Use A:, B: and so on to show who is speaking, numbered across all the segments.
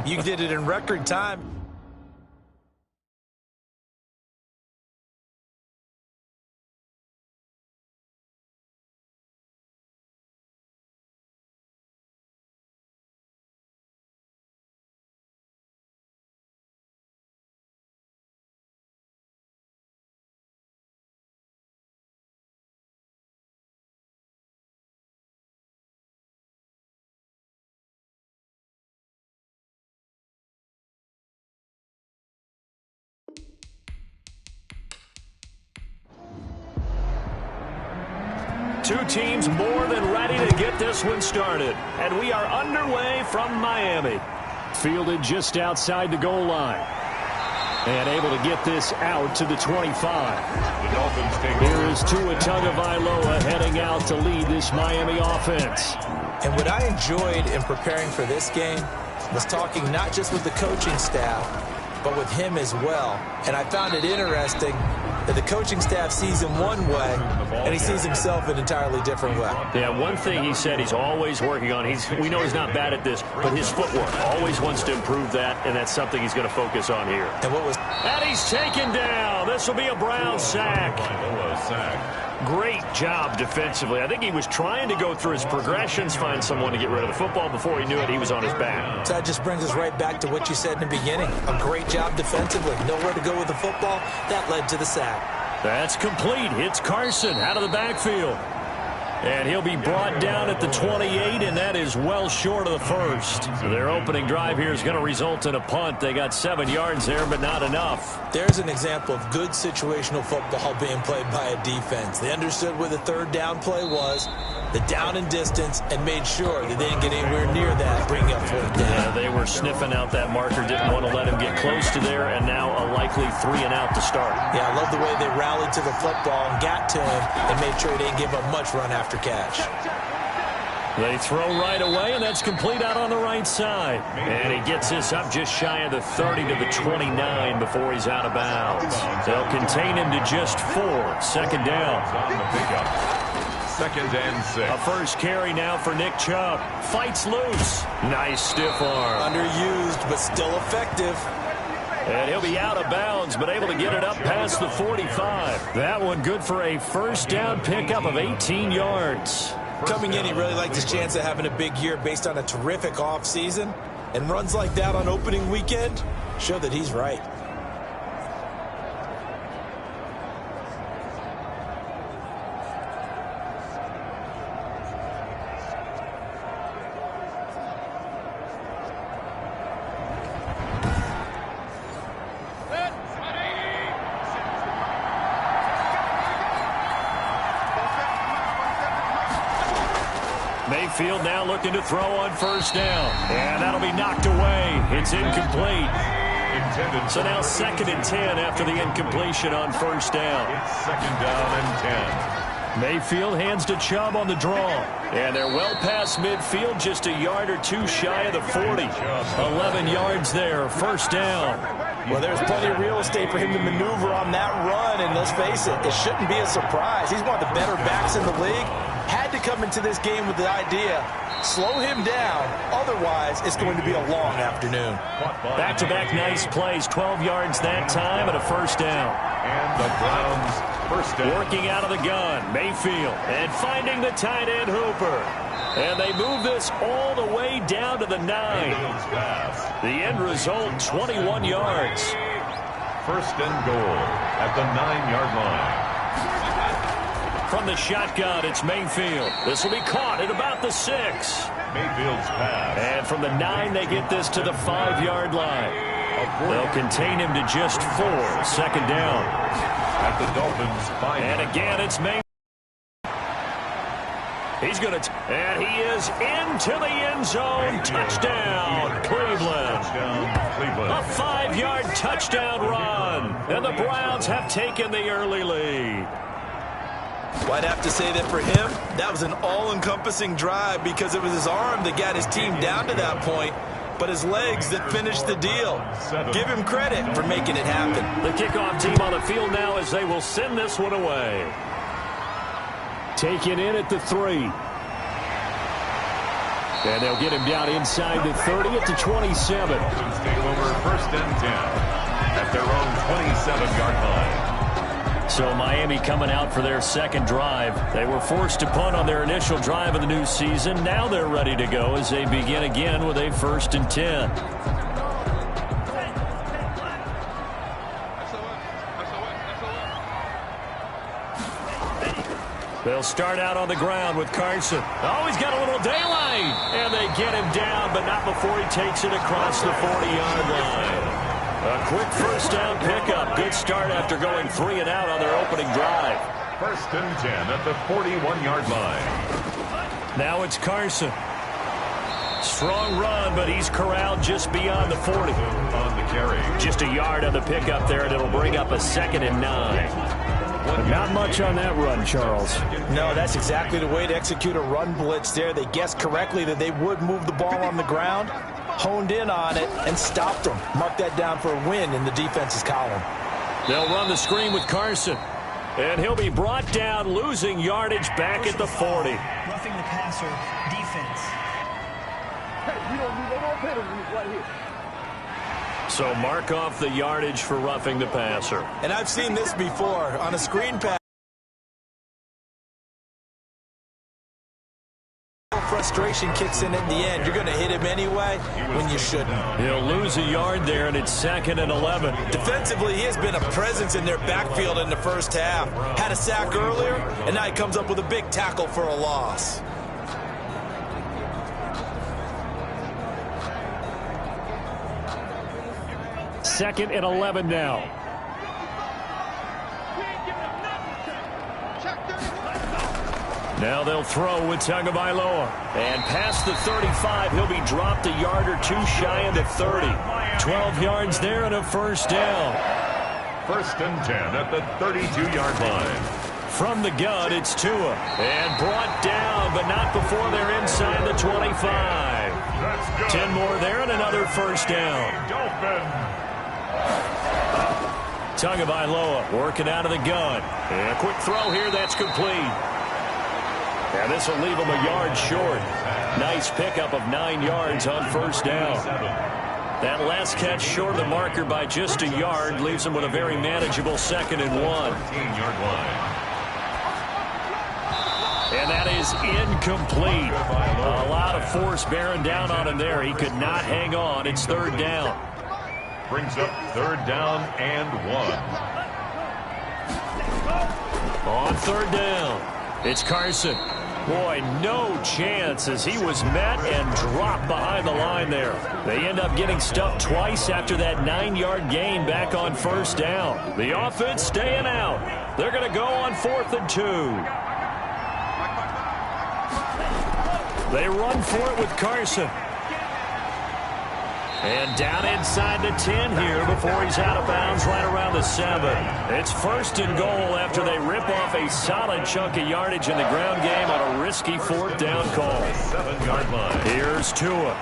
A: You did it in record time.
B: Two teams more than ready to get this one started. And we are underway from Miami. Fielded just outside the goal line. And able to get this out to the 25.
C: The Dolphins take
B: Here is Tua Tagovailoa heading out to lead this Miami offense.
A: And what I enjoyed in preparing for this game was talking not just with the coaching staff, but with him as well. And I found it interesting that the coaching staff sees him one way, and he sees himself an entirely different way.
B: Yeah, one thing he said he's always working on, we know he's not bad at this, but his footwork, always wants to improve that, and that's something he's going to focus on here.
A: And
B: he's taken down. This will be a Brown sack. Great job defensively. I think he was trying to go through his progressions, find someone to get rid of the football. Before he knew it, he was on his back.
A: So that just brings us right back to what you said in the beginning. A great job defensively. Nowhere to go with the football. That led to the sack.
B: That's complete. It's Carson out of the backfield. And he'll be brought down at the 28, and that is well short of the first. So their opening drive here is going to result in a punt. They got 7 yards there, but not enough.
A: There's an example of good situational football being played by a defense. They understood where the third down play was, the down and distance, and made sure that they didn't get anywhere near that, bringing up fourth down.
B: Yeah, they were sniffing out that marker, didn't want to let him get close to there, and now a likely 3 and out to start.
A: Yeah, I love the way they rallied to the football and got to him and made sure he didn't give up much run after catch.
B: They throw right away, and that's complete out on the right side. And he gets this up just shy of the 30 to the 29 before he's out of bounds. They'll contain him to just 4. Second down.
C: Second and 6.
B: A first carry now for Nick Chubb. Fights loose. Nice stiff arm.
A: Underused, but still effective.
B: And he'll be out of bounds, but able to get it up past the 45. That one good for a first down pickup of 18 yards.
A: Coming in, he really liked his chance of having a big year based on a terrific offseason. And runs like that on opening weekend show that he's right.
B: Mayfield now looking to throw on first down. And that'll be knocked away. It's incomplete. So now 2nd and 10 after the incompletion on first down.
C: It's 2nd down and 10.
B: Mayfield hands to Chubb on the draw. And they're well past midfield, just a yard or 2 shy of the 40. 11 yards there, first down.
A: Well, there's plenty of real estate for him to maneuver on that run. And let's face it, it shouldn't be a surprise. He's one of the better backs in the league. Had to come into this game with the idea, slow him down, otherwise it's going to be a long afternoon.
B: Back-to-back nice plays, 12 yards that time and a first down.
C: And the Browns first down.
B: Working out of the gun, Mayfield, and finding the tight end Hooper. And they move this all the way down to the 9. The end result, 21 yards.
C: First and goal at the 9-yard line.
B: From the shotgun, it's Mayfield. This will be caught at about the 6.
C: Mayfield's pass.
B: And from the 9, they get this to the 5-yard line. They'll contain him to just 4. Second down.
C: At the Dolphins' 5.
B: And again, it's Mayfield. He's going to, and he is into the end zone. Touchdown, Cleveland. A 5-yard touchdown run. And the Browns have taken the early lead.
A: Well, I'd have to say that for him, that was an all-encompassing drive because it was his arm that got his team down to that point, but his legs that finished the deal. Give him credit for making it happen.
B: The kickoff team on the field now as they will send this one away. Taken in at the 3. And they'll get him down inside the 30 at the 27.
C: Dolphins take over 1st and 10 at their own 27-yard line.
B: So Miami coming out for their second drive. They were forced to punt on their initial drive of the new season. Now they're ready to go as they begin again with a 1st and 10. They'll start out on the ground with Carson. Oh, he's got a little daylight. And they get him down, but not before he takes it across the 40-yard line. A quick first down pickup. Good start after going 3 and out on their opening drive.
C: 1st and 10 at the 41-yard line.
B: Now it's Carson. Strong run, but he's corralled just beyond the 40.
C: On the carry.
B: Just a yard on the pickup there, and it'll bring up a 2nd and 9. But not much on that run, Charles.
A: No, that's exactly the way to execute a run blitz there. They guessed correctly that they would move the ball on the ground, honed in on it, and stopped them. Mark that down for a win in the defense's column.
B: They'll run the screen with Carson. And he'll be brought down, losing yardage back at the 40.
D: Roughing the passer, defense.
E: Hey, you don't need no more penalties right here.
B: So mark off the yardage for roughing the passer.
A: And I've seen this before on a screen pass. Frustration kicks in at the end. You're going to hit him anyway when you shouldn't.
B: He'll lose a yard there, and it's 2nd and 11.
A: Defensively, he has been a presence in their backfield in the first half. Had a sack earlier, and now he comes up with a big tackle for a loss.
B: Second and 11 now. Now they'll throw with Tagovailoa. And past the 35, he'll be dropped a yard or 2 shy of the 30. 12 yards there and a first down.
C: 1st and 10 at the 32-yard line.
B: From the gun, it's Tua. And brought down, but not before they're inside the 25. 10 more there and another first down.
C: Dolphins.
B: Tagovailoa working out of the gun. And a quick throw here, that's complete. And this will leave him a yard short. Nice pickup of 9 yards on first down. That last catch short of the marker by just a yard leaves him with a very manageable 2nd and 1.
C: 14-yard line.
B: And that is incomplete. A lot of force bearing down on him there. He could not hang on. It's 3rd down.
C: Brings up 3rd down and 1.
B: On 3rd down, it's Carson. Boy, no chance as he was met and dropped behind the line there. They end up getting stuffed twice after that 9-yard gain back on first down. The offense staying out. They're going to go on 4th and 2. They run for it with Carson. And down inside the 10 here before he's out of bounds right around the 7. It's 1st and goal after they rip off a solid chunk of yardage in the ground game on a risky 4th down call.
C: 7-yard line.
B: Here's Tua.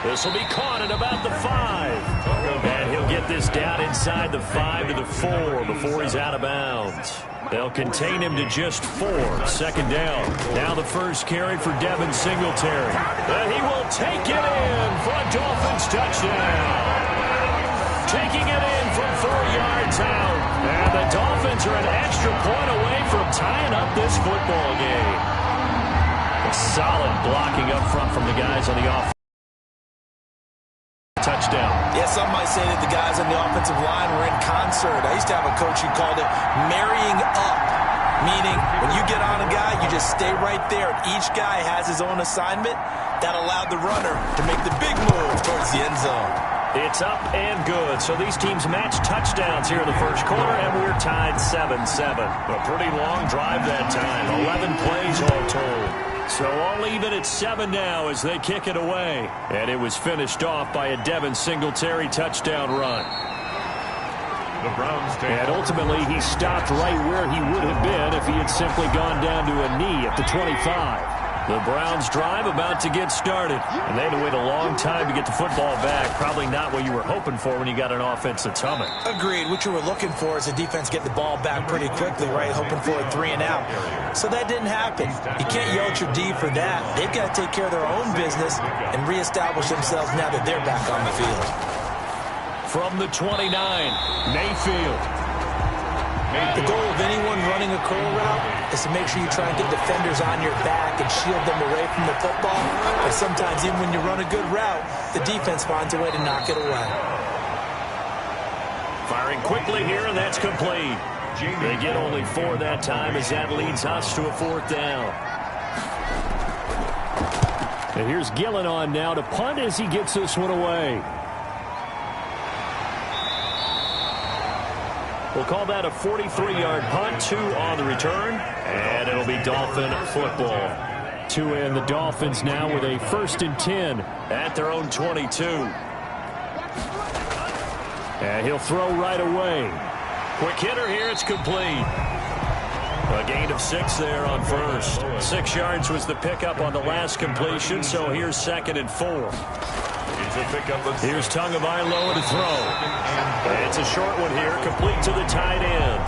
B: This will be caught at about the 5. And he'll get this down inside the 5 to the 4 before he's out of bounds. They'll contain him to just 4. 2nd down. Now the first carry for Devin Singletary. And he will take it in for a Dolphins touchdown. Taking it in from 4 yards out. And the Dolphins are an extra point away from tying up this football game. A solid blocking up front from the guys on the offense. Touchdown.
A: Yeah, some might say that the guys on the offensive line were in concert. I used to have a coach who called it marrying up, meaning when you get on a guy, you just stay right there. Each guy has his own assignment. That allowed the runner to make the big move towards the end zone.
B: It's up and good. So these teams match touchdowns here in the first quarter, and we're tied 7-7. A pretty long drive that time. 11 plays all told. So all even at 7 now as they kick it away. And it was finished off by a Devin Singletary touchdown run.
C: The Browns take.
B: And ultimately he stopped right where he would have been if he had simply gone down to a knee at the 25. The Browns drive about to get started. And they had to wait a long time to get the football back. Probably not what you were hoping for when you got an offense that's humming.
A: Agreed. What you were looking for is the defense get the ball back pretty quickly, right? Hoping for a 3 and out. So that didn't happen. You can't yell at your D for that. They've got to take care of their own business and reestablish themselves now that they're back on the field.
B: From the 29, Mayfield.
A: The goal of anyone running a curl route is to make sure you try and get defenders on your back and shield them away from the football. But sometimes even when you run a good route, the defense finds a way to knock it away.
B: Firing quickly here, and that's complete. They get only 4 that time as that leads us to a 4th down. And here's Gillen on now to punt as he gets this one away. We'll call that a 43-yard punt, 2 on the return, and it'll be Dolphin football. Tua and the Dolphins now with a 1st and 10 at their own 22. And he'll throw right away. Quick hitter here, it's complete. A gain of 6 there on first. 6 yards was the pickup on the last completion, so here's 2nd and 4. Here's Tagovailoa to throw. It's a short one here, complete to the tight end.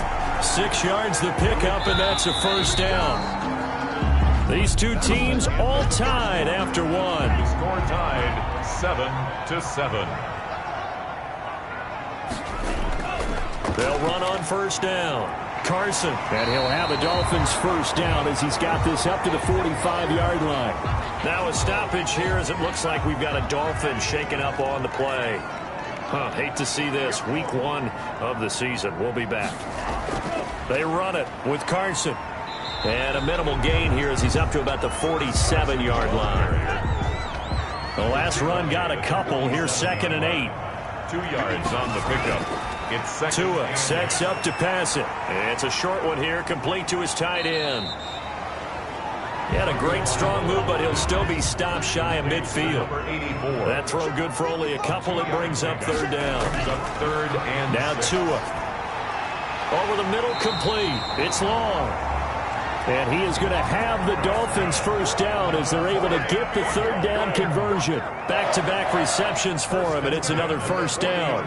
B: 6 yards the pickup, and that's a 1st down. These two teams all tied after 1.
C: The score tied 7-7.
B: They'll run on 1st down. Carson, and he'll have the Dolphins 1st down as he's got this up to the 45-yard line. Now a stoppage here as it looks like we've got a Dolphin shaken up on the play. Hate to see this. Week 1 of the season. We'll be back. They run it with Carson. And a minimal gain here as he's up to about the 47-yard line. The last run got a couple. Here's 2nd and 8.
C: 2 yards on the pickup. It's 2nd.
B: Tua sets up to pass it. It's a short one here, complete to his tight end. He had a great strong move, but he'll still be stopped shy of midfield. That throw good for only a couple. It brings up 3rd down.
C: Third and
B: now
C: 6.
B: Tua. Over the middle, complete. It's long. And he is going to have the Dolphins 1st down as they're able to get the 3rd down conversion. Back-to-back receptions for him, and it's another 1st down.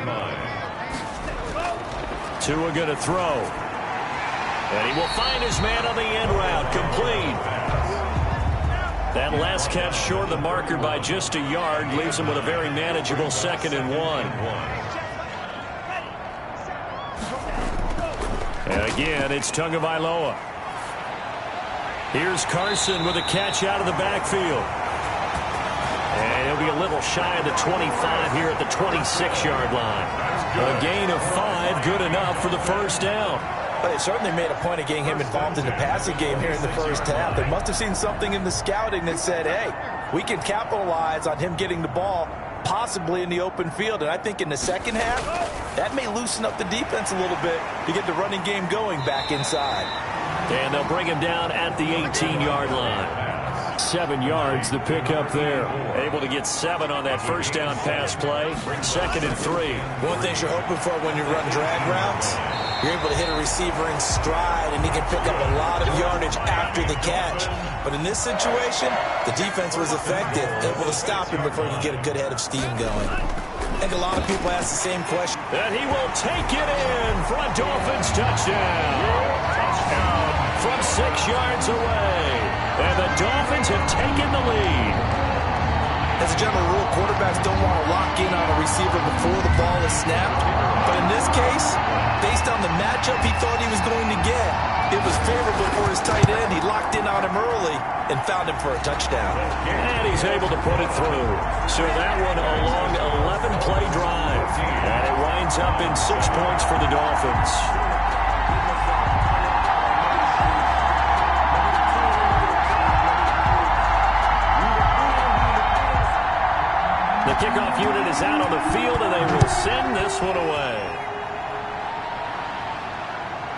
B: Tua going to throw. And he will find his man on the end route. Complete. That last catch short of the marker by just a yard leaves him with a very manageable 2nd and 1. And again, it's Tagovailoa. Here's Carson with a catch out of the backfield. And he'll be a little shy of the 25 here at the 26-yard line. A gain of 5, good enough for the 1st down.
A: But they certainly made a point of getting him involved in the passing game here in the 1st half. They must have seen something in the scouting that said, hey, we can capitalize on him getting the ball possibly in the open field. And I think in the 2nd half, that may loosen up the defense a little bit to get the running game going back inside.
B: And they'll bring him down at the 18-yard line. 7 yards, the pickup there. Able to get 7 on that 1st down pass play. 2nd and 3.
A: One thing you're hoping for when you run drag routes, you're able to hit a receiver in stride, and he can pick up a lot of yardage after the catch. But in this situation, the defense was effective, able to stop him before he could get a good head of steam going. I think a lot of people ask the same question.
B: And he will take it in for a Dolphins touchdown. From 6 yards away. And the Dolphins have taken the lead.
A: As a general rule, quarterbacks don't want to lock in on a receiver before the ball is snapped. But in this case, based on the matchup he thought he was going to get, it was favorable for his tight end. He locked in on him early and found him for a touchdown.
B: And he's able to put it through. So that one a long 11-play drive. And it winds up in 6 points for the Dolphins. The kickoff unit is out on the field, and they will send this one away.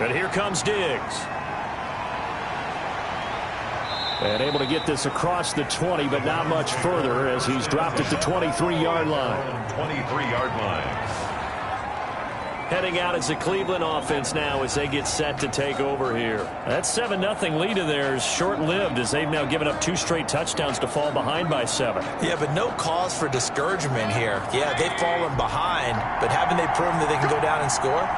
B: And here comes Diggs. And able to get this across the 20, but not much further as he's dropped at the 23-yard line.
C: 23-yard line.
B: Heading out as the Cleveland offense now as they get set to take over here. That 7-0 lead of theirs short-lived as they've now given up 2 straight touchdowns to fall behind by 7.
A: Yeah, but no cause for discouragement here. Yeah, they've fallen behind, but haven't they proven that they can go down and score?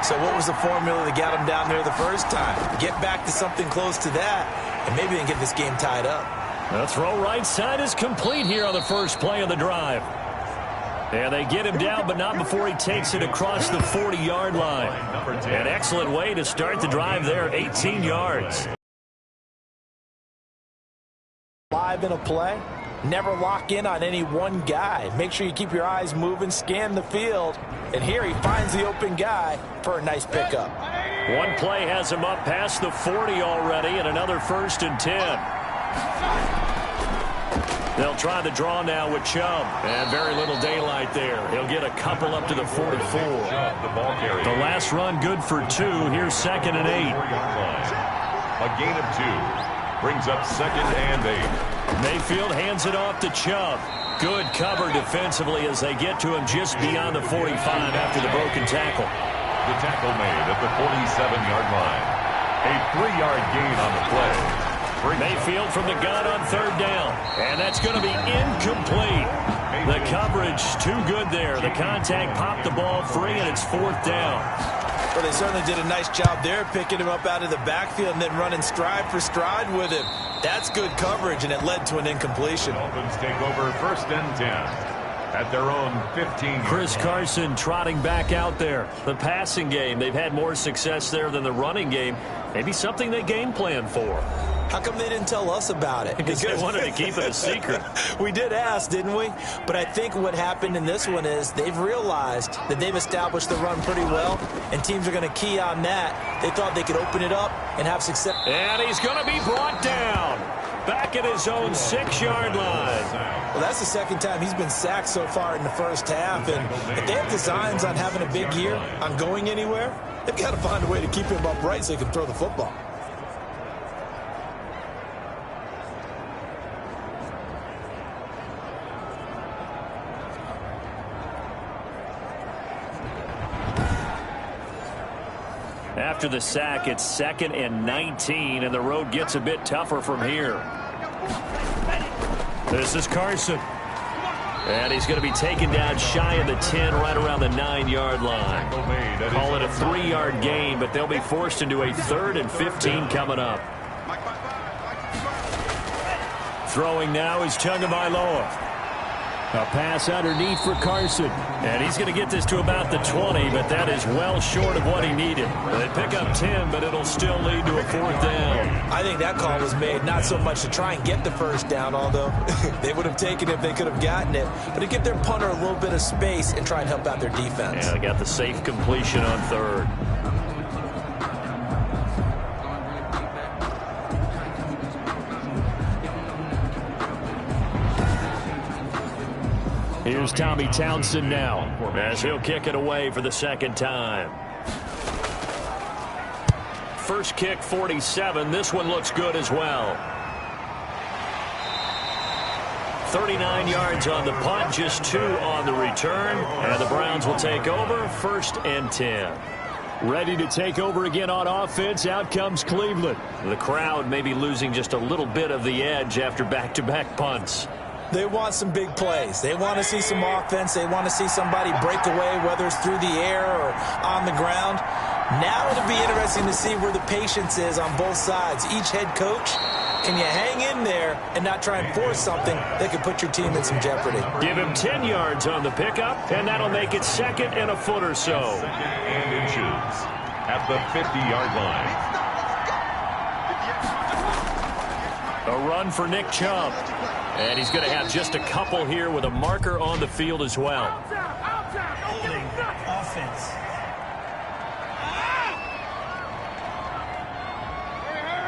A: So what was the formula that got them down there the first time? Get back to something close to that, and maybe they can get this game tied up.
B: The throw right side is complete here on the first play of the drive. And they get him down, but not before he takes it across the 40-yard line. An excellent way to start the drive there, 18 yards.
A: Live in a play, never lock in on any one guy. Make sure you keep your eyes moving, scan the field. And here he finds the open guy for a nice pickup.
B: One play has him up past the 40 already, and another 1st and 10. They'll try the draw now with Chubb. And very little daylight there. He'll get a couple up to the 44. The last run good for 2. Here's 2nd and 8.
C: A gain of 2. Brings up 2nd and 8.
B: Mayfield hands it off to Chubb. Good cover defensively as they get to him just beyond the 45 after the broken tackle.
C: The tackle made at the 47-yard line. A 3-yard gain on the play.
B: Mayfield from the gun on 3rd down. And that's going to be incomplete. The coverage too good there. The contact popped the ball free, and it's 4th down.
A: Well, they certainly did a nice job there, picking him up out of the backfield and then running stride for stride with him. That's good coverage, and it led to an incompletion.
C: Dolphins take over 1st and 10 at their own 15.
B: Chris Carson trotting back out there. The passing game, they've had more success there than the running game. Maybe something they game plan for.
A: How come they didn't tell us about it?
B: Because they wanted to keep it a secret.
A: We did ask, didn't we? But I think what happened in this one is they've realized that they've established the run pretty well, and teams are going to key on that. They thought they could open it up and have success.
B: And he's going to be brought down back at his own 6-yard line.
A: Well, that's the 2nd time he's been sacked so far in the first half, and if they have designs on having a big year, on going anywhere, they've got to find a way to keep him upright so he can throw the football.
B: After the sack, it's 2nd and 19, and the road gets a bit tougher from here. This is Carson. And he's going to be taken down shy of the 10, right around the 9-yard line. Call it a 3-yard gain, but they'll be forced into a 3rd and 15 coming up. Throwing now is Tagovailoa. A pass underneath for Carson. And he's going to get this to about the 20, but that is well short of what he needed. They pick up 10, but it'll still lead to a 4th down.
A: I think that call was made not so much to try and get the 1st down, although they would have taken it if they could have gotten it, but to give their punter a little bit of space and try and help out their defense.
B: Yeah, they got the safe completion on 3rd. Here's Tommy Townsend now as he'll kick it away for the 2nd time. First kick, 47. This one looks good as well. 39 yards on the punt, just 2 on the return. And the Browns will take over 1st and 10. Ready to take over again on offense. Out comes Cleveland. The crowd may be losing just a little bit of the edge after back-to-back punts.
A: They want some big plays. They want to see some offense. They want to see somebody break away, whether it's through the air or on the ground. Now it'll be interesting to see where the patience is on both sides. Each head coach, can you hang in there and not try and force something that could put your team in some jeopardy?
B: Give him 10 yards on the pickup, and that'll make it 2nd and a foot or so.
C: 2nd and inches at the 50-yard
B: A
C: line.
B: run for Nick Chubb. And he's going to have just a couple here with a marker on the field as well.
D: Holding offense.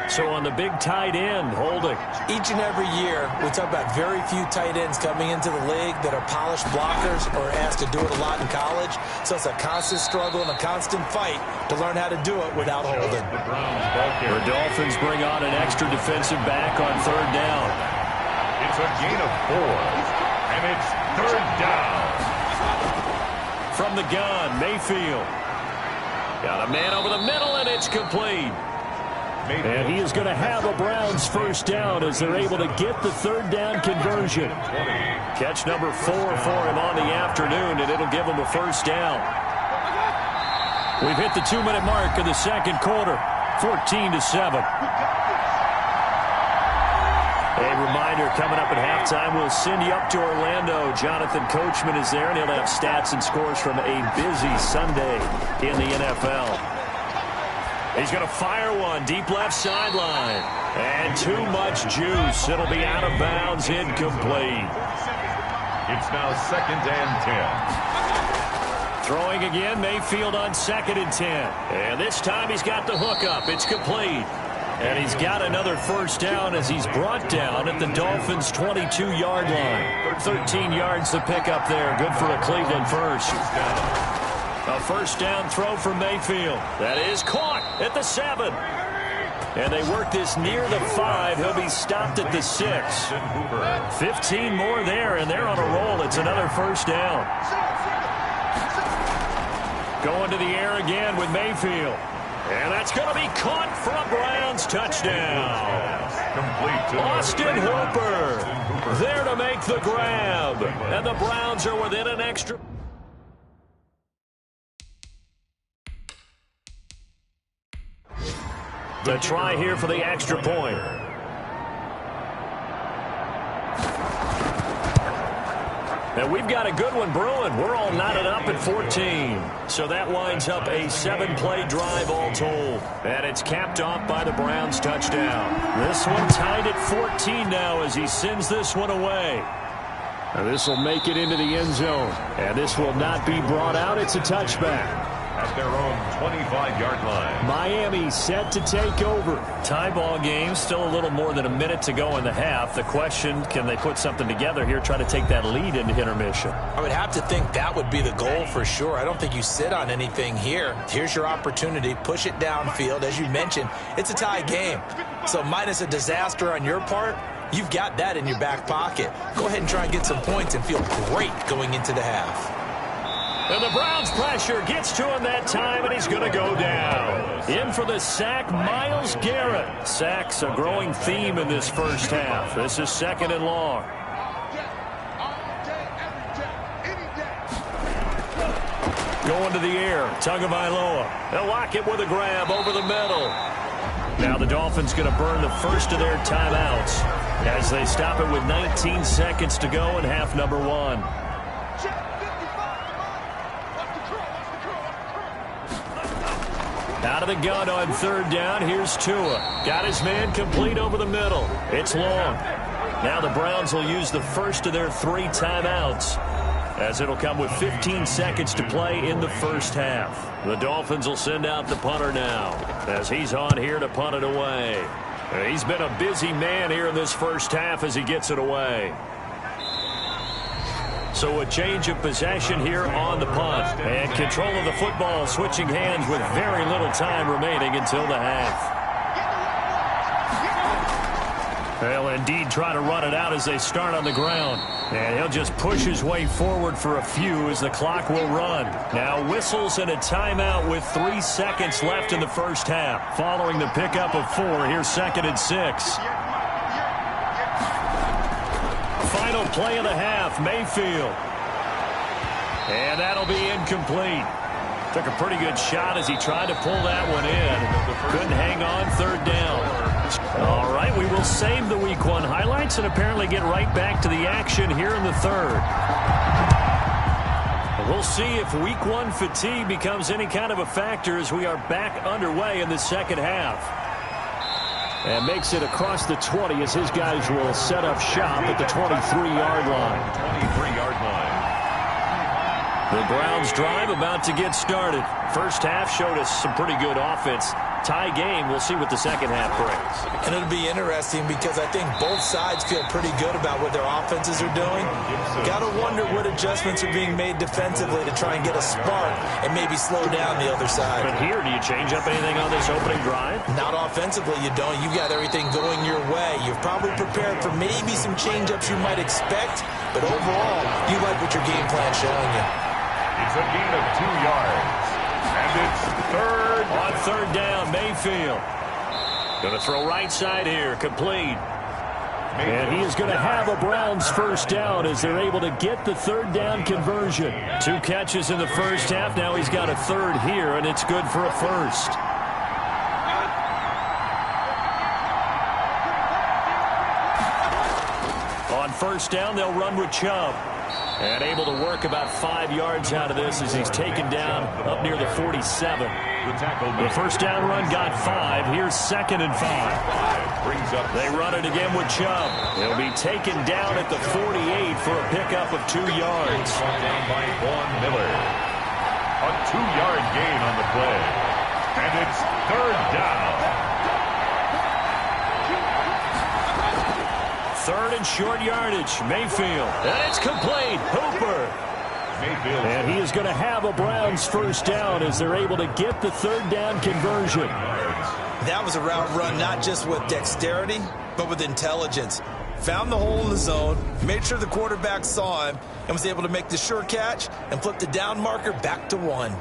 B: So on the big tight end, holding.
A: Each and every year, we talk about very few tight ends coming into the league that are polished blockers or asked to do it a lot in college. So it's a constant struggle and a constant fight to learn how to do it without holding.
B: The Dolphins bring on an extra defensive back on 3rd down.
C: It's a gain of 4, and it's 3rd down.
B: from the gun. Mayfield. Got a man over the middle, and it's complete. And he is going to have a Browns first down as they're able to get the third down conversion. Catch number 4 for him on the afternoon, and it'll give him a first down. We've hit the 2-minute mark of the second quarter, 14-7. A reminder, coming up at halftime, we'll send you up to Orlando. Jonathan Coachman is there, and he'll have stats and scores from a busy Sunday in the NFL. He's going to fire one, deep left sideline. And too much juice. It'll be out of bounds, incomplete.
C: It's now 2nd and 10.
B: Throwing again, Mayfield on 2nd and 10. And this time he's got the hook up. It's complete. And he's got another first down as he's brought down at the Dolphins' 22-yard line. 13 yards to pick up there. Good for a Cleveland first. A first down throw for Mayfield. That is caught at the 7. And they work this near the 5. He'll be stopped at the 6. 15 more there, and they're on a roll. It's another first down. Going to the air again with Mayfield. And that's going to be caught for a Browns touchdown. Austin Hooper there to make the grab. And the Browns are within an extra. The try here for the extra point. And we've got a good one brewing. We're all knotted up at 14. So that winds up a 7-play drive all told. And it's capped off by the Browns touchdown. This one tied at 14 now as he sends this one away. Now this will make it into the end zone. And this will not be brought out. It's a touchback.
C: At their own 25-yard line.
B: Miami set to take over. Tie ball game, still a little more than a minute to go in the half. The question, can they put something together here, try to take that lead into intermission?
A: I would have to think that would be the goal for sure. I don't think you sit on anything here. Here's your opportunity. Push it downfield. As you mentioned, it's a tie game. So minus a disaster on your part, you've got that in your back pocket. Go ahead and try and get some points and feel great going into the half.
B: And the Browns pressure gets to him that time, and he's going to go down. In for the sack, Myles Garrett. Sacks a growing theme in this first half. This is 2nd and long. Going to the air, Tagovailoa. They'll lock it with a grab over the middle. Now the Dolphins going to burn the first of their timeouts as they stop it with 19 seconds to go in half number 1. Out of the gun on 3rd down. Here's Tua. Got his man complete over the middle. It's long. Now the Browns will use the first of their 3 timeouts as it'll come with 15 seconds to play in the first half. The Dolphins will send out the punter now as he's on here to punt it away. He's been a busy man here in this first half as he gets it away. So a change of possession here on the punt. And control of the football switching hands with very little time remaining until the half. They'll indeed try to run it out as they start on the ground. And he'll just push his way forward for a few as the clock will run. Now whistles and a timeout with 3 seconds left in the first half. Following the pickup of 4, here's 2nd and 6. Final play of the half, Mayfield. And that'll be incomplete. Took a pretty good shot as he tried to pull that one in. Couldn't hang on 3rd down. All right, we will save the Week 1 highlights and apparently get right back to the action here in the 3rd. We'll see if Week 1 fatigue becomes any kind of a factor as we are back underway in the second half. And makes it across the 20 as his guys will set up shop at the 23-yard line.
C: 23-yard line.
B: The Browns drive about to get started. First half showed us some pretty good offense. Tie game. We'll see what the second half brings.
A: And it'll be interesting because I think both sides feel pretty good about what their offenses are doing. Got to wonder what adjustments are being made defensively to try and get a spark and maybe slow down the other side.
B: But here, do you change up anything on this opening drive?
A: Not offensively, you don't. You got everything going your way. You've probably prepared for maybe some change-ups you might expect, but overall, you like what your game plan's showing you.
C: It's a gain of 2 yards. And it's third.
B: On third down, Mayfield. Going to throw right side here, complete. And he is going to have a Browns first down as they're able to get the third down conversion. 2 catches in the first half. Now he's got a third here, and it's good for a first. On first down, they'll run with Chubb. And able to work about 5 yards out of this as he's taken down up near the 47. The first down run got 5. Here's 2nd and 5. They run it again with Chubb. He'll be taken down at the 48 for a pickup of 2 yards.
C: Down by Vaughn Miller. A 2-yard gain on the play. And it's third down.
B: Third and short yardage. Mayfield. And it's complete. Hooper.
C: Mayfield.
B: And he is going to have a Browns first down as they're able to get the third down conversion.
A: That was a route run not just with dexterity, but with intelligence. Found the hole in the zone, made sure the quarterback saw him, and was able to make the sure catch and flip the down marker back to 1.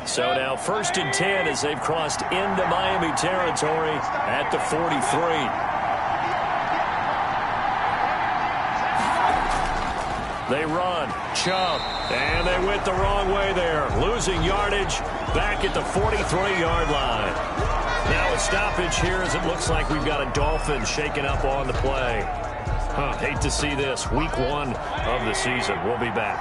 B: So now 1st and 10 as they've crossed into Miami territory at the 43. They run. Chubb. And they went the wrong way there. Losing yardage back at the 43-yard line. Now a stoppage here as it looks like we've got a Dolphins shaking up on the play. Hate to see this. Week 1 of the season. We'll be back.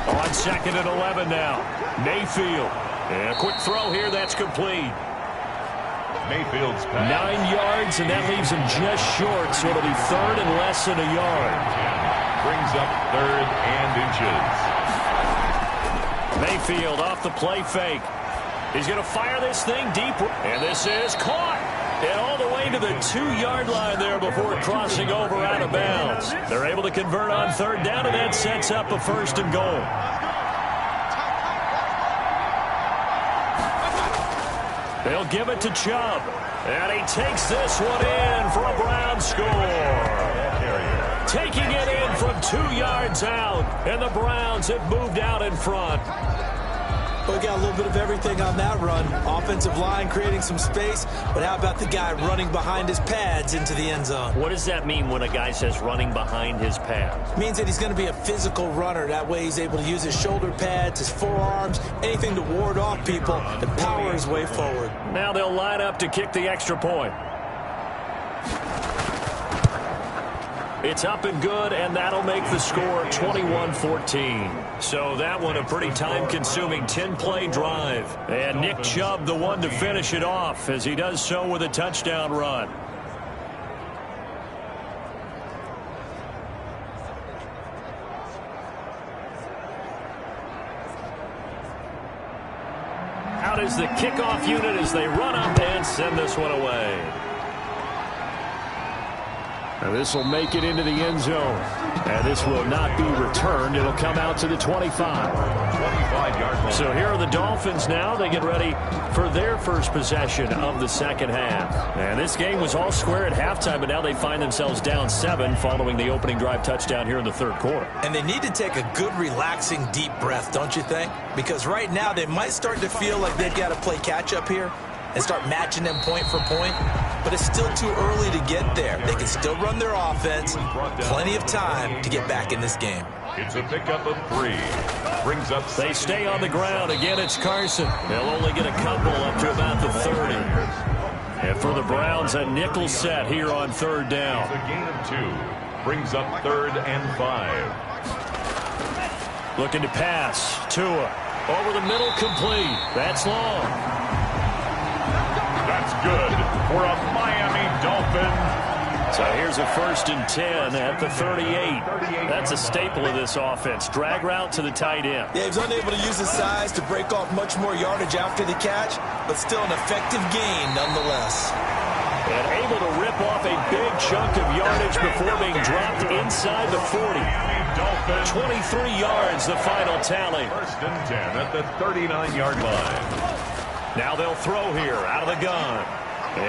B: On 2nd and 11 now. Mayfield. And a quick throw here. That's complete.
C: Mayfield's pass.
B: 9 yards, and that leaves him just short, so it'll be third and less than a yard.
C: Brings up 3rd and inches.
B: Mayfield off the play fake. He's going to fire this thing deep, and this is caught. And all the way to the 2-yard line there before crossing over out of bounds. They're able to convert on third down, and that sets up a 1st and goal. They'll give it to Chubb. And he takes this one in for a Browns score. Taking it in from 2 yards out. And the Browns have moved out in front.
A: We got a little bit of everything on that run. Offensive line creating some space, but how about the guy running behind his pads into the end zone?
B: What does that mean when a guy says running behind his pads?
A: It means that he's going to be a physical runner. That way he's able to use his shoulder pads, his forearms, anything to ward off people and power his way forward.
B: Now they'll line up to kick the extra point. It's up and good, and that'll make the score 21-14. So that one a pretty time-consuming 10-play drive. And Nick Chubb the one to finish it off as he does so with a touchdown run. Out is the kickoff unit as they run up and send this one away. Now this will make it into the end zone. And this will not be returned. It'll come out to the 25.
C: 25-yard line.
B: So here are the Dolphins now. They get ready for their first possession of the second half. And this game was all square at halftime, but now they find themselves down 7 following the opening drive touchdown here in the third quarter.
A: And they need to take a good, relaxing, deep breath, don't you think? Because right now they might start to feel like they've got to play catch-up here and start matching them point for point. But it's still too early to get there. They can still run their offense. Plenty of time to get back in this game.
C: It's a pickup of 3. Brings up.
B: They stay on the ground. Again, it's Carson. They'll only get a couple up to about the 30. And for the Browns, a nickel set here on third down.
C: It's a gain of 2. Brings up 3rd and 5.
B: Looking to pass. Tua. Over the middle, complete. That's long.
C: That's good for a Miami Dolphin.
B: So here's a 1st and 10 at the 38. That's a staple of this offense. Drag route to the tight end.
A: Yeah, he was unable to use his size to break off much more yardage after the catch, but still an effective gain nonetheless.
B: And able to rip off a big chunk of yardage before being dropped inside the 40. 23 yards, the final tally.
C: 1st and 10 at the 39-yard line.
B: Now they'll throw here out of the gun.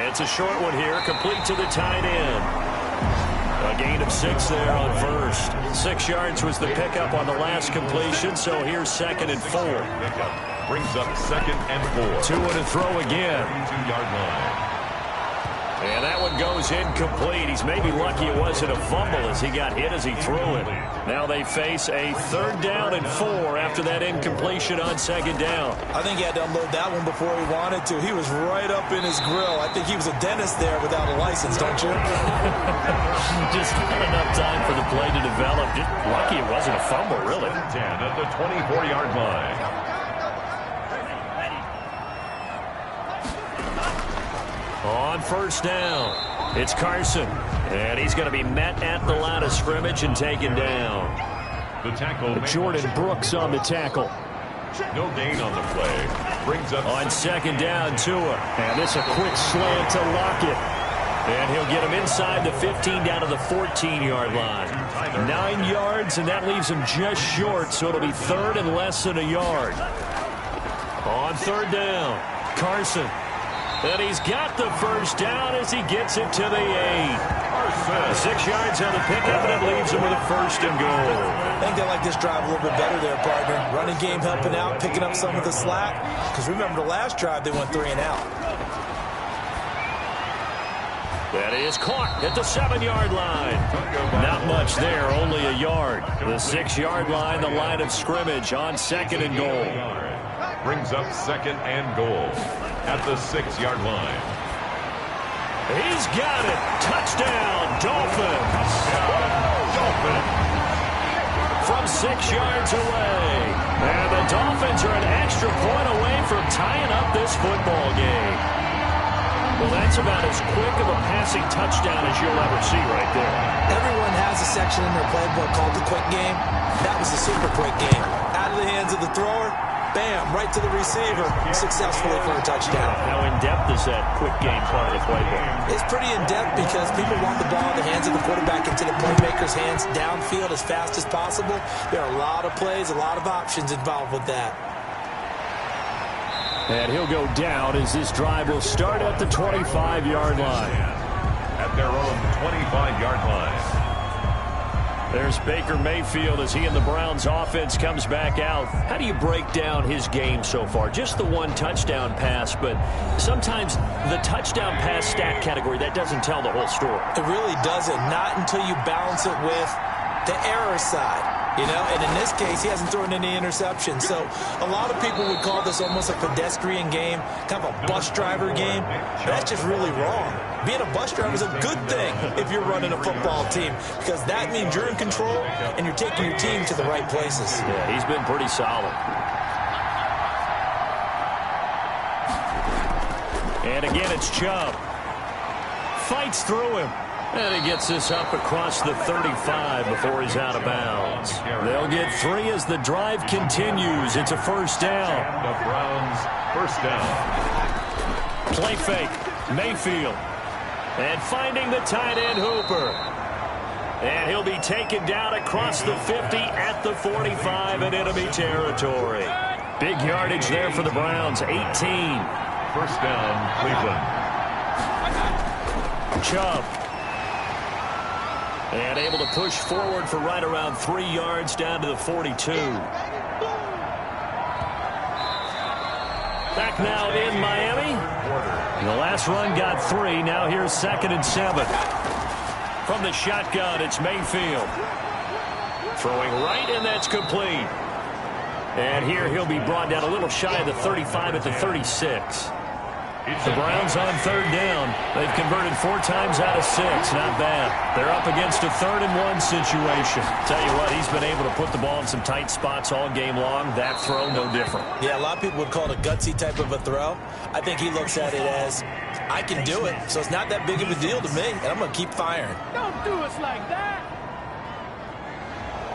B: It's a short one here, complete to the tight end. A gain of 6 there on first. 6 yards was the pickup on the last completion, so here's 2nd and 4.
C: Brings up 2nd and 4.
B: 2 and a throw again.
C: 2-yard line.
B: And that one goes incomplete. He's maybe lucky it wasn't a fumble as he got hit as he threw it. Now they face a 3rd down and 4 after that incompletion on 2nd down.
A: I think he had to unload that one before he wanted to. He was right up in his grill. I think he was a dentist there without a license, don't you?
B: Just not enough time for the play to develop. Just lucky it wasn't a fumble, really.
C: 10 at the 24-yard line.
B: On 1st down, it's Carson. And he's going to be met at the line of scrimmage and taken down.
C: The tackle.
B: Jordan Brooks on the tackle.
C: No gain on the play. Brings up
B: on 2nd down, Tua. And this a quick slant to Lockett. And he'll get him inside the 15 down to the 14-yard line. 9 yards, and that leaves him just short, so it'll be 3rd and less than a yard. On 3rd down, Carson. And he's got the 1st down as he gets it to the 8. 6 yards on the pickup, and it leaves him with a 1st and goal.
A: I think they like this drive a little bit better there, partner. Running game helping out, picking up some of the slack. Because remember the last drive, they went 3 and out.
B: That is caught at the 7-yard line. Not much there, only a yard. The 6-yard line, the line of scrimmage on 2nd and goal.
C: Brings up 2nd and goal at the 6-yard line.
B: He's got it. Touchdown, Dolphins.
C: Dolphins.
B: From 6 yards away. And the Dolphins are an extra point away from tying up this football game. Well, that's about as quick of a passing touchdown as you'll ever see right there.
A: Everyone has a section in their playbook called the quick game. That was a super quick game. Out of the hands of the thrower, bam, right to the receiver, successfully for a touchdown.
B: How in-depth is that quick game part of the playbook?
A: It's pretty in-depth because people want the ball in the hands of the quarterback into the playmaker's hands downfield as fast as possible. There are a lot of plays, a lot of options involved with that.
B: And he'll go down as this drive will start at the 25-yard line.
C: At their own 25-yard line.
B: There's Baker Mayfield as he and the Browns offense comes back out. How do you break down his game so far? Just the 1 touchdown pass, but sometimes the touchdown pass stat category, that doesn't tell the whole story.
A: It really doesn't. Not until you balance it with the error side. You know, and in this case, he hasn't thrown any interceptions. So a lot of people would call this almost a pedestrian game, kind of a bus driver game. That's just really wrong. Being a bus driver is a good thing if you're running a football team because that means you're in control and you're taking your team to the right places.
B: Yeah, he's been pretty solid. And again, it's Chubb. Fights through him. And he gets this up across the 35 before he's out of bounds. They'll get 3 as the drive continues. It's a 1st down.
C: The Browns, 1st down.
B: Play fake. Mayfield. And finding the tight end Hooper. And he'll be taken down across the 50 at the 45 in enemy territory. Big yardage there for the Browns. 18.
C: 1st down, Cleveland.
B: Chubb. And able to push forward for right around 3 yards down to the 42. Back now in Miami. The last run got 3. Now here's 2nd and 7. From the shotgun, it's Mayfield. Throwing right, and that's complete. And here he'll be brought down a little shy of the 35 at the 36. The Browns on 3rd down. They've converted 4 times out of 6. Not bad. They're up against a 3rd and 1 situation. Tell you what, he's been able to put the ball in some tight spots all game long. That throw, no different.
A: Yeah, a lot of people would call it a gutsy type of a throw. I think he looks at it as, I can do it, so it's not that big of a deal to me, and I'm going to keep firing.
D: Don't do us like that.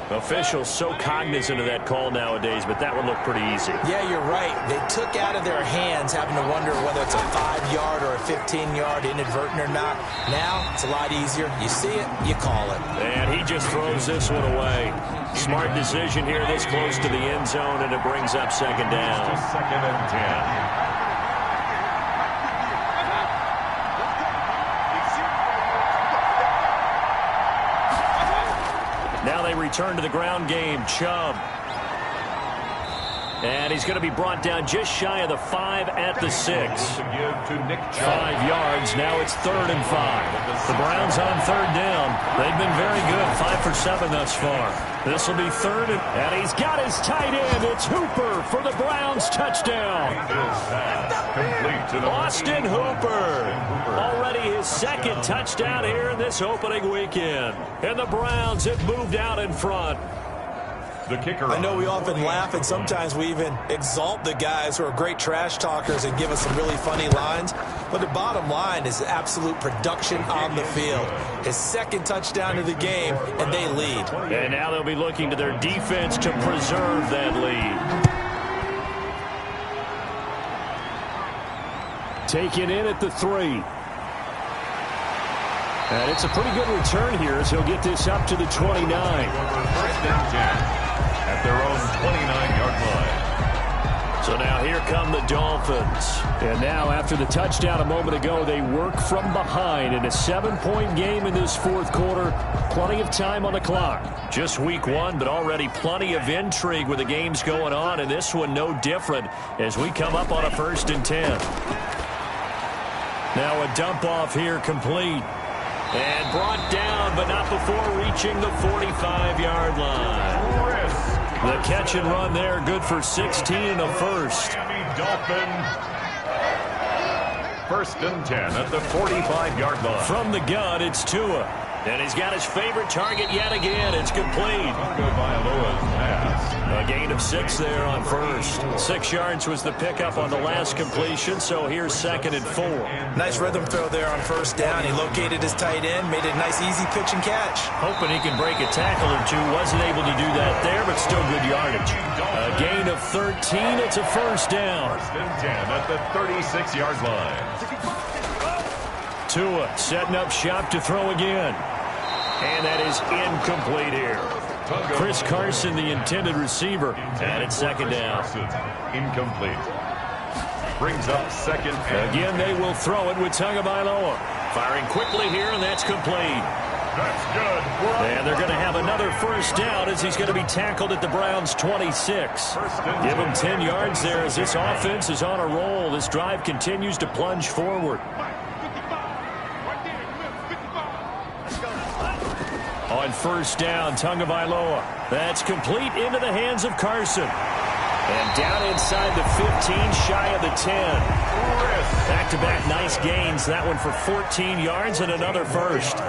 B: Officials so cognizant of that call nowadays, but that one looked pretty easy.
A: Yeah, you're right. They took out of their hands having to wonder whether it's a 5-yard or a 15-yard inadvertent or not. Now, it's a lot easier. You see it, you call it.
B: And he just throws this one away. Smart decision here this close to the end zone, and it brings up 2nd down.
C: 2nd and 10.
B: Now they return to the ground game. Chubb. And he's going to be brought down just shy of the 5 at the 6. 5 yards. Now it's 3rd and 5. The Browns on 3rd down. They've been very good. 5 for 7 thus far. This will be 3rd. And he's got his tight end. It's Hooper for the Browns touchdown. Austin Hooper. Already his 2nd touchdown here in this opening weekend. And the Browns have moved out in front.
C: The kicker.
A: I know we often laugh, and sometimes we even exalt the guys who are great trash talkers and give us some really funny lines. But the bottom line is absolute production on the field. His 2nd touchdown of the game, and they lead.
B: And now they'll be looking to their defense to preserve that lead. Taken in at the 3. And it's a pretty good return here as he'll get this up to the 29.
C: 1st and 10 at their own 29-yard line.
B: So now here come the Dolphins. And now after the touchdown a moment ago, they work from behind in a 7-point game in this 4th quarter. Plenty of time on the clock. Just week 1, but already plenty of intrigue with the games going on, and this one no different as we come up on a 1st and 10. Now a dump off here complete. And brought down, but not before reaching the 45-yard line. The catch and run there, good for 16 and a 1st.
C: Miami Dolphin. 1st and 10 at the 45-yard line.
B: From the gun, it's Tua. And he's got his favorite target yet again. It's complete. A gain of 6 there on 1st. 6 yards was the pickup on the last completion, so here's 2nd and 4.
A: Nice rhythm throw there on 1st down. He located his tight end, made it a nice easy pitch and catch.
B: Hoping he can break a tackle or two. Wasn't able to do that there, but still good yardage. A gain of 13. It's a 1st down.
C: 1st and 10 at the 36-yard line.
B: Tua setting up shop to throw again. And that is incomplete here. Chris Carson, the intended receiver, and it's 2nd down.
C: Incomplete. Brings up 2nd.
B: Again, they will throw it with Tagovailoa. Firing quickly here, and that's complete.
C: That's good.
B: And they're going to have another 1st down as he's going to be tackled at the Browns' 26. Give him 10 yards there as this offense is on a roll. This drive continues to plunge forward. On 1st down, Tagovailoa. That's complete into the hands of Carson. And down inside the 15, shy of the 10. Back-to-back nice gains. That one for 14 yards and another 1st.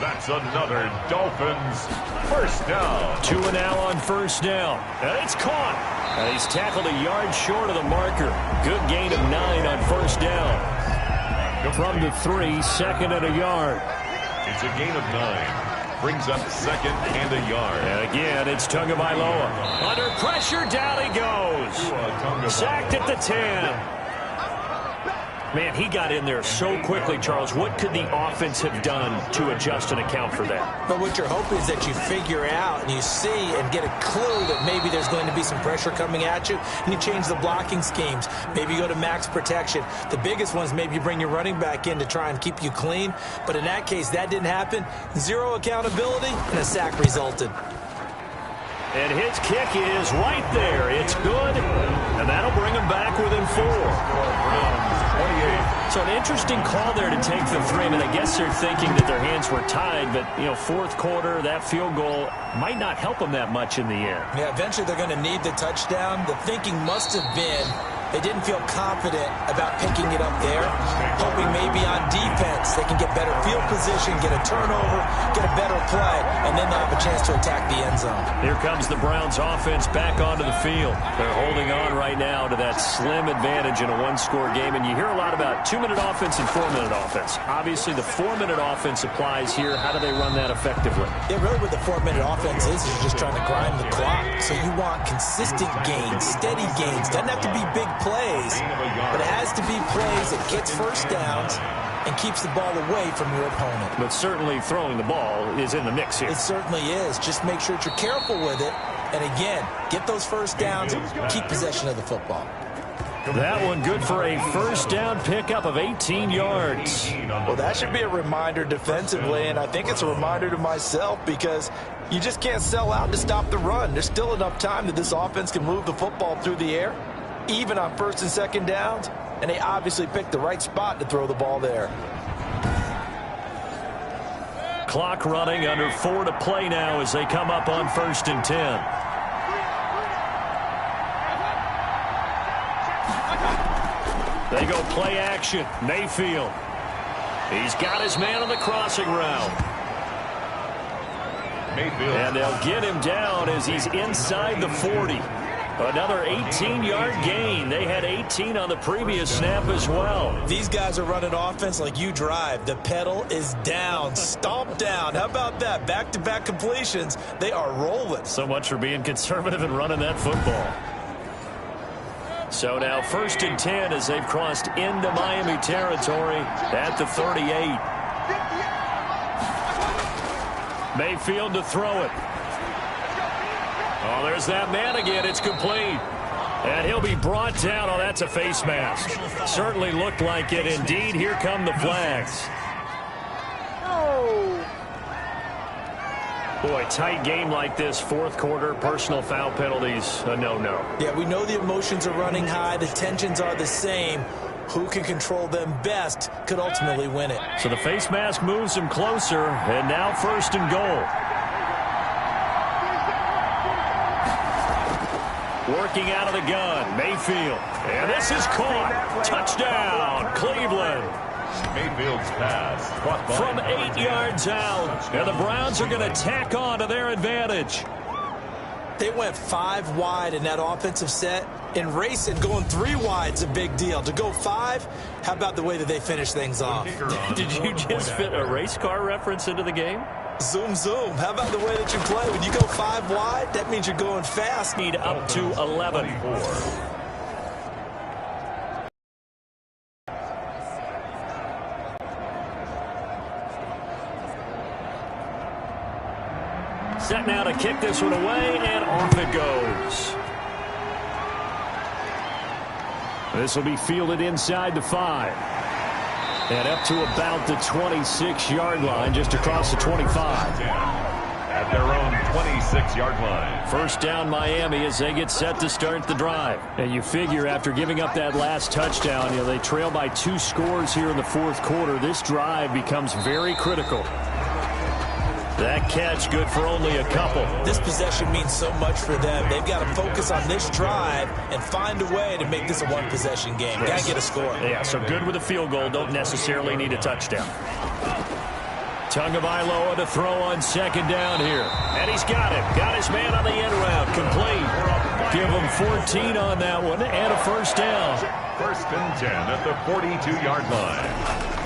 C: That's another Dolphins 1st down.
B: Tua now on 1st down. And it's caught. And he's tackled a yard short of the marker. Good gain of 9 on 1st down. From the 3, 2nd and a yard.
C: It's a gain of 9. Brings up 2nd and a yard.
B: And again, it's Tagovailoa. Under pressure, down he goes. Sacked at the 10. Man, he got in there so quickly, Charles. What could the offense have done to adjust and account for that?
A: But what you're hoping is that you figure out and you see and get a clue that maybe there's going to be some pressure coming at you, and you change the blocking schemes. Maybe you go to max protection. The biggest one is maybe you bring your running back in to try and keep you clean. But in that case, that didn't happen. 0 accountability, and a sack resulted.
B: And his kick is right there. It's good, and that'll bring him back within 4. So an interesting call there to take the 3. I mean, I guess they're thinking that their hands were tied, but, you know, 4th quarter, that field goal might not help them that much in the end.
A: Yeah, eventually they're going to need the touchdown. The thinking must have been they didn't feel confident about picking it up there, hoping maybe on defense they can get better field position, get a turnover, get a better play, and then they'll have a chance to attack the end zone.
B: Here comes the Browns offense back onto the field. They're holding on right now to that slim advantage in a 1-score game, and you hear a lot about 2-minute offense and 4-minute offense. Obviously, the 4-minute offense applies here. How do they run that effectively?
A: Yeah, really what the 4-minute offense is you're just trying to grind the clock. So you want consistent gains, steady gains. Doesn't have to be big plays, but it has to be plays that gets 1st downs and keeps the ball away from your opponent.
B: But certainly throwing the ball is in the mix here.
A: It certainly is. Just make sure that you're careful with it. And again, get those 1st downs, keep possession of the football.
B: That one good for a 1st down pickup of 18 yards.
A: Well, that should be a reminder defensively, and I think it's a reminder to myself because You just can't sell out to stop the run. There's still enough time that this offense can move the football through the air, even on first and second downs, and they obviously picked the right spot to throw the ball there.
B: Clock running, under 4 to play now as they come up on 1st and 10. They go play action. Mayfield. He's got his man on the crossing route.
C: Mayfield.
B: And they'll get him down as he's inside the 40. Another 18-yard gain. They had 18 on the previous snap as well.
A: These guys are running offense like you drive. The pedal is down, stomp down. How about that? Back-to-back completions. They are rolling.
B: So much for being conservative and running that football. So now 1st and 10 as they've crossed into Miami territory at the 38. Mayfield to throw it. Oh, there's that man again. It's complete. And he'll be brought down. Oh, that's a face mask. Certainly looked like it. Indeed, here come the flags. Boy, tight game like this, 4th quarter, personal foul penalties, a no-no.
A: Yeah, we know the emotions are running high. The tensions are the same. Who can control them best could ultimately win it.
B: So the face mask moves him closer, and now 1st and goal. Working out of the gun, Mayfield. And this is caught. Touchdown, Cleveland.
C: Mayfield's pass.
B: From 8 yards out. And the Browns are going to tack on to their advantage.
A: They went 5 wide in that offensive set. In racing, going 3 wide is a big deal. To go 5, how about the way that they finish things off?
B: Did you just fit a race car reference into the game?
A: Zoom, zoom. How about the way that you play? When you go 5 wide, that means you're going fast.
B: Need up to 11. Set now to kick this one away, and off it goes. This will be fielded inside the 5. And up to about the 26-yard line, just across the 25.
C: At their own 26-yard line.
B: First down Miami as they get set to start the drive. And you figure after giving up that last touchdown, they trail by 2 scores here in the 4th quarter. This drive becomes very critical. That catch good for only a couple.
A: This possession means so much for them. They've got to focus on this drive and find a way to make this a 1-possession game. Got to get a score.
B: Yeah, so good with a field goal. Don't necessarily need a touchdown. Tagovailoa to throw on 2nd down here. And he's got it. Got his man on the end route. Complete. Give him 14 on that one and a 1st down.
C: 1st and 10 at the 42-yard line.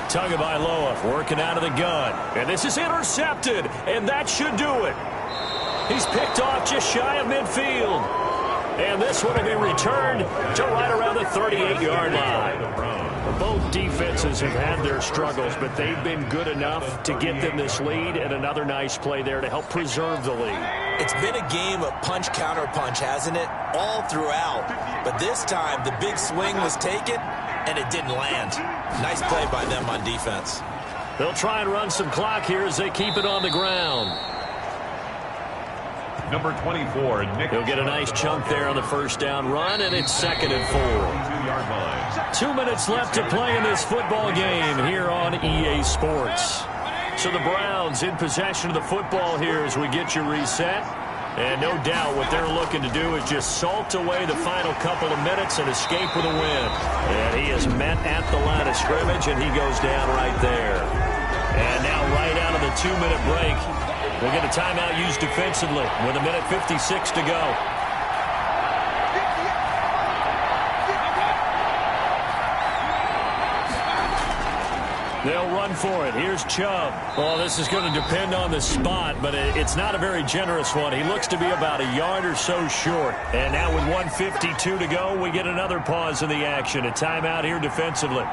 B: Tagovailoa working out of the gun. And this is intercepted. And that should do it. He's picked off just shy of midfield. And this one will be returned to right around the 38-yard line. Both defenses have had their struggles, but they've been good enough to get them this lead, and another nice play there to help preserve the lead.
A: It's been a game of punch-counter-punch, hasn't it? All throughout. But this time, the big swing was taken, and it didn't land. Nice play by them on defense.
B: They'll try and run some clock here as they keep it on the ground.
C: Number 24, Nick.
B: He'll get a nice chunk there on the 1st down run, and it's 2nd and 4.
C: 2-yard line.
B: 2 minutes left to play in this football game here on EA Sports. So the Browns in possession of the football here as we get you reset. And no doubt what they're looking to do is just salt away the final couple of minutes and escape with a win. And he is met at the line of scrimmage, and he goes down right there. And now right out of the 2-minute break, we'll get a timeout used defensively with 1:56 to go. They'll run for it. Here's Chubb. Well, this is going to depend on the spot, but it's not a very generous one. He looks to be about a yard or so short. And now with 1:52 to go, we get another pause in the action. A timeout here defensively.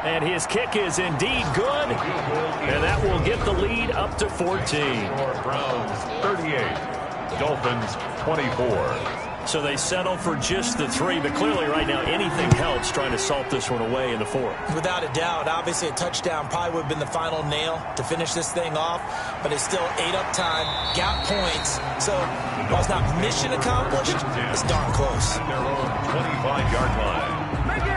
B: And his kick is indeed good. And that will get the lead up to 14.
C: Browns 38. Dolphins 24.
B: So they settle for just the 3, but clearly right now anything helps trying to salt this one away in the 4th.
A: Without a doubt, obviously a touchdown probably would have been the final nail to finish this thing off, but it's still ate up time, got points, so while it's not mission accomplished, it's darn close.
C: At their own 25-yard line.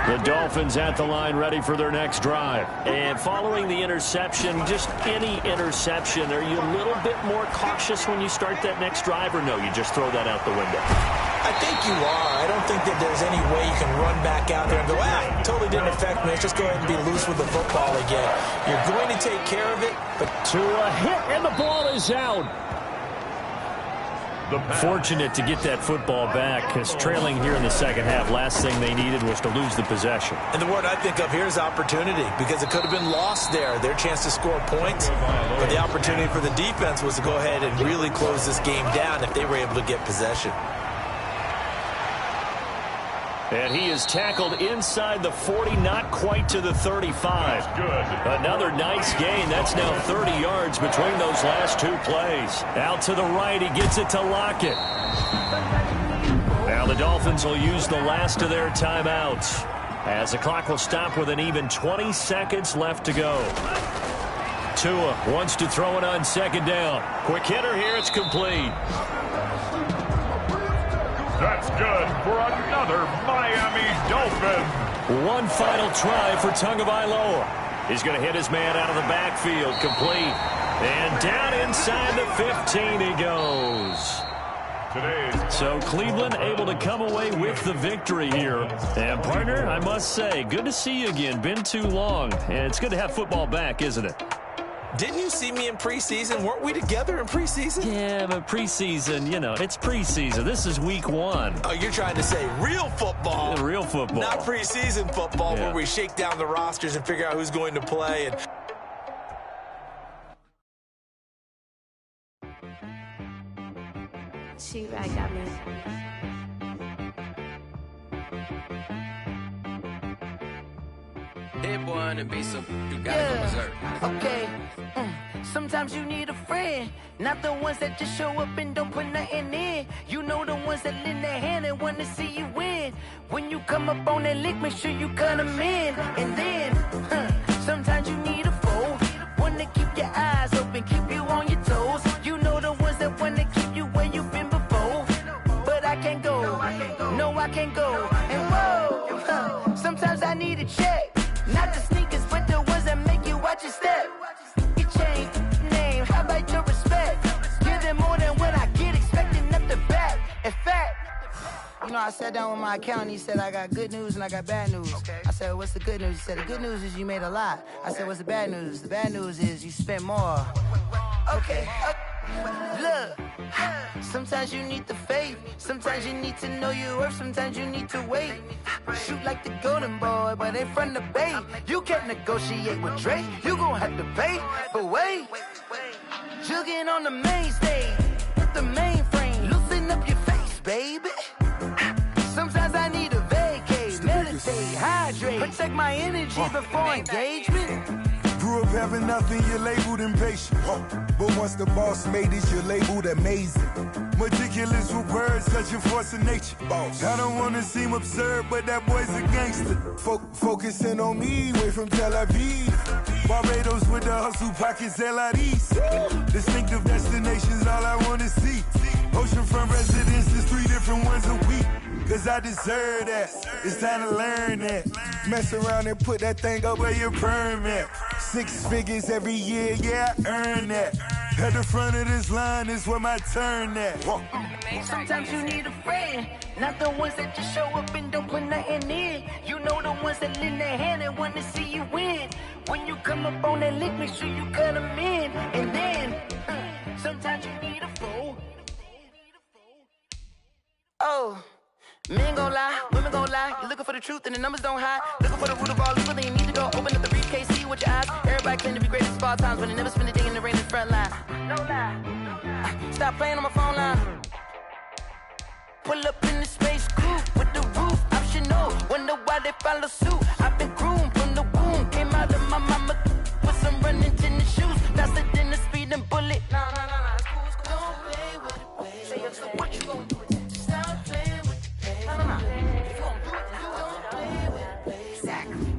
B: The Dolphins at the line ready for their next drive. And following the interception, just any interception, are you a little bit more cautious when you start that next drive, or no, you just throw that out the window?
A: I think you are. I don't think that there's any way you can run back out there and go, totally didn't affect me. Let's just go ahead and be loose with the football again. You're going to take care of it, but
B: to a hit, and the ball is out. Fortunate to get that football back, because trailing here in the second half, last thing they needed was to lose the possession.
A: And the word I think of here is opportunity, because it could have been lost there, their chance to score points. But the opportunity for the defense was to go ahead and really close this game down if they were able to get possession.
B: And he is tackled inside the 40, not quite to the 35. Another nice gain. That's now 30 yards between those last 2 plays. Out to the right, he gets it to Lockett. Now the Dolphins will use the last of their timeouts, as the clock will stop with an even 20 seconds left to go. Tua wants to throw it on second down. Quick hitter here, it's complete.
C: That's good for another Miami Dolphin.
B: One final try for Tagovailoa. He's going to hit his man out of the backfield, complete. And down inside the 15 he goes. So Cleveland able to come away with the victory here. And partner, I must say, good to see you again. Been too long. And it's good to have football back, isn't it?
A: Didn't you see me in preseason? Weren't we together in preseason?
B: Yeah, but preseason, you know, it's preseason. This is week 1.
A: Oh, you're trying to say real football.
B: Real football.
A: Not preseason football,
B: yeah,
A: where we shake down the rosters and figure out who's going to play. And
F: She-Rag got me.
G: Hit one and be so you gotta go berserk.
H: Okay. Sometimes you need a friend, not the ones that just show up and don't put nothing in. You know the ones that lend their hand and want to see you win. When you come up on that lick, make sure you cut them in. And then, sometimes you need a foe, one to keep your eyes open, keep you on your toes. You know the ones that want to keep you where you've been before. But I can't go, no I can't go. And whoa, sometimes I need a check. Not the sneakers, but the ones that make you watch your step. You change name, how about your respect? Give them more than what I get, expecting up the back. In fact, you know, I sat down with my accountant. He said, I got good news and I got bad news. I said, what's the good news? He said, the good news is you made a lot. I said, what's the bad news? The bad news is you spent more. Okay. Look, sometimes you need the faith. Sometimes you need to know your worth. Sometimes you need to wait. Shoot like the golden boy, but in front of the bay. You can't negotiate with Drake. You gon' have to pay. But wait, jugging on the main stage with the mainframe. Loosen up your face, baby. Sometimes I need a vacate, meditate, hydrate, protect my energy before engagement.
I: Grew up having nothing, you're labeled impatient. But once the boss made it, you're labeled amazing. Meticulous with words, such a force of nature. I don't wanna seem absurd, but that boy's a gangster. Focusing on me, way from Tel Aviv. Barbados with the hustle pockets, LIDs. Distinctive destinations, all I wanna see. Oceanfront residences, 3 different ones a week. Cause I deserve that, it's time to learn that. Mess around and put that thing up where your permit. 6 figures every year, yeah, I earn that. At the front of this line is where my turn at.
H: Sometimes you need a friend, not the ones that just show up and don't put nothing in. You know the ones that lend their hand and want to see you win. When you come up on that lick, make sure you cut them in. And then, sometimes you need a foe. Oh. Men gon' lie, women gon' lie. You're looking for the truth and the numbers don't hide. Looking for the root of all evil, then you need to go open up the briefcase, see with your eyes. Everybody claim to be greatest of all times, but they never spend a day in the rain in the front line. No lie. Stop playing on my phone line. Pull up in the space coupe with the roof optional. Wonder why they follow suit. I've been groomed from the womb. Came out of my mama with some running tennis shoes. Faster than the speeding bullet. Nah, it's cool. Don't play with it, baby. Say what you gon' do. Stop playing. Exactly.